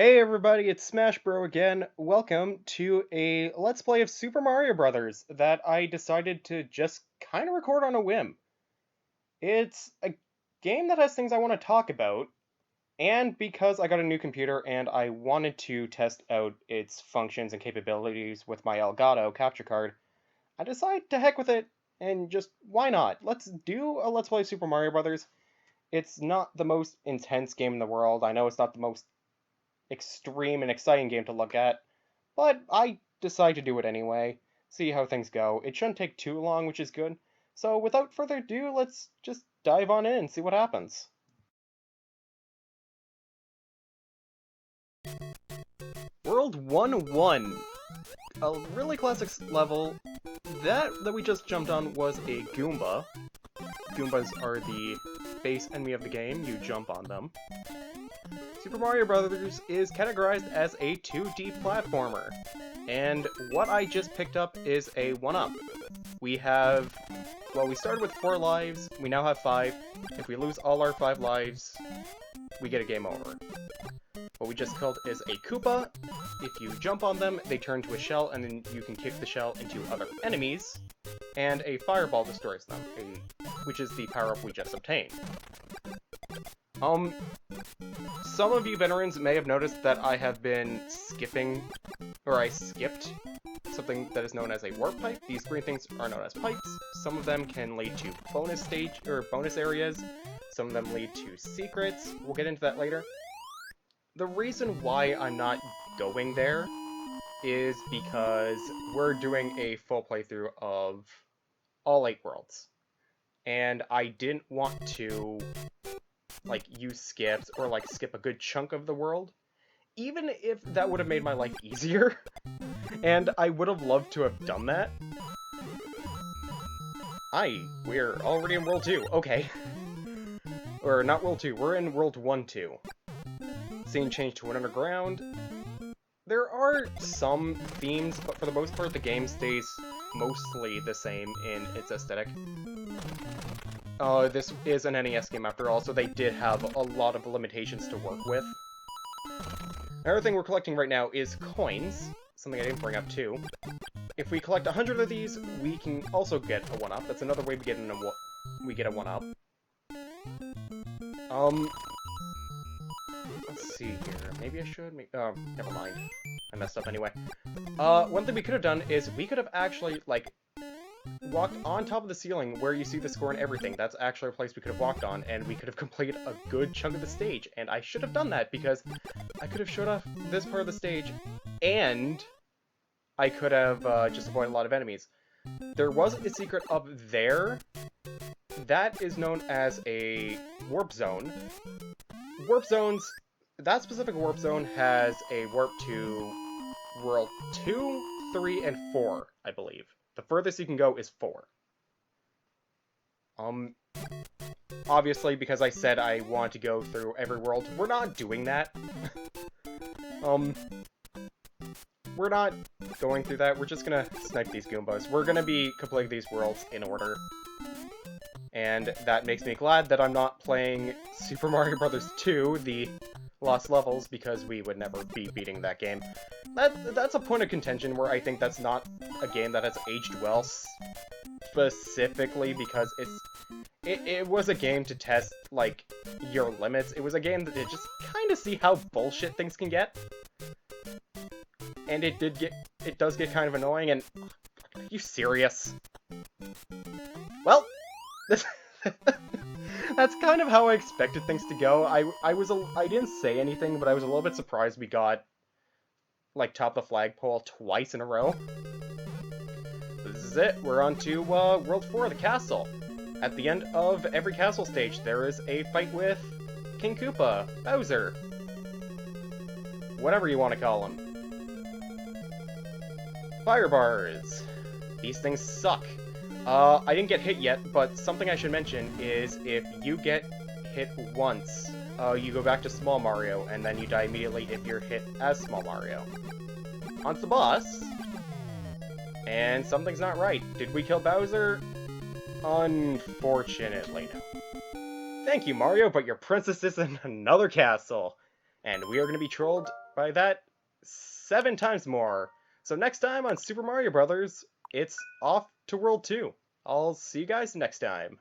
Hey everybody, it's Smash Bro again. Welcome to a Let's Play of Super Mario Brothers that I decided to just kind of record on a whim. It's a game that has things I want to talk about, and because I got a new computer and I wanted to test out its functions and capabilities with my Elgato capture card, I decided to heck with it and just why not? Let's do a Let's Play Super Mario Brothers. It's not the most intense game in the world. I know it's not the most extreme and exciting game to look at, but I decide to do it anyway. See how things go. It shouldn't take too long, which is good. So without further ado, let's just dive on in and see what happens. World 1-1. A really classic level. That we just jumped on was a Goomba. Goombas are the base enemy of the game. You jump on them. Super Mario Brothers is categorized as a 2D platformer, and what I just picked up is a 1-up. We started with 4 lives, we now have 5. If we lose all our 5 lives, we get a game over. What we just killed is a Koopa. If you jump on them, they turn to a shell, and then you can kick the shell into other enemies, and a fireball destroys them, which is the power-up we just obtained. Some of you veterans may have noticed that I have been skipping, or I skipped, something that is known as a warp pipe. These green things are known as pipes. Some of them can lead to bonus areas. Some of them lead to secrets. We'll get into that later. The reason why I'm not going there is because we're doing a full playthrough of all 8 worlds. And I didn't want to use skips or skip a good chunk of the world, even if that would have made my life easier. And I would have loved to have done that. We're already in World 2, okay. Or not World 2, we're in World 1-2. Scene changed to an underground. There are some themes, but for the most part the game stays mostly the same in its aesthetic. This is an NES game after all, so they did have a lot of limitations to work with. Another thing we're collecting right now is coins, something I didn't bring up too. If we collect 100 of these, we can also get a 1-up. That's another way we get a 1-up. Let's see here. Maybe I should oh, never mind. I messed up anyway. One thing we could have done is we could have actually, walked on top of the ceiling where you see the score and everything. That's actually a place we could have walked on, and we could have completed a good chunk of the stage. And I should have done that, because I could have showed off this part of the stage, and I could have just avoided a lot of enemies. There was a secret up there. That is known as a warp zone. Warp zones, that specific warp zone has a warp to World 2, 3, and 4, I believe. The furthest you can go is 4. Obviously, because I said I want to go through every world, we're not doing that. We're not going through that, we're just gonna snipe these Goombas. We're gonna be completing these worlds in order. And that makes me glad that I'm not playing Super Mario Bros. 2, the Lost Levels, because we would never be beating that game. That's a point of contention where I think that's not a game that has aged well, specifically because it was a game to test, your limits. It was a game that did just kind of see how bullshit things can get. And it does get kind of annoying, and are you serious? Well, that's kind of how I expected things to go. I didn't say anything, but I was a little bit surprised we got top of the flagpole twice in a row. This is it. We're on to World 4, the castle. At the end of every castle stage, there is a fight with King Koopa, Bowser, whatever you want to call him. Fire bars. These things suck. I didn't get hit yet, but something I should mention is if you get hit once, you go back to Small Mario, and then you die immediately if you're hit as Small Mario. Onto the boss. And something's not right. Did we kill Bowser? Unfortunately, no. Thank you, Mario, but your princess is in another castle. And we are going to be trolled By that, 7 times more. So next time on Super Mario Brothers, it's off to World 2. I'll see you guys next time.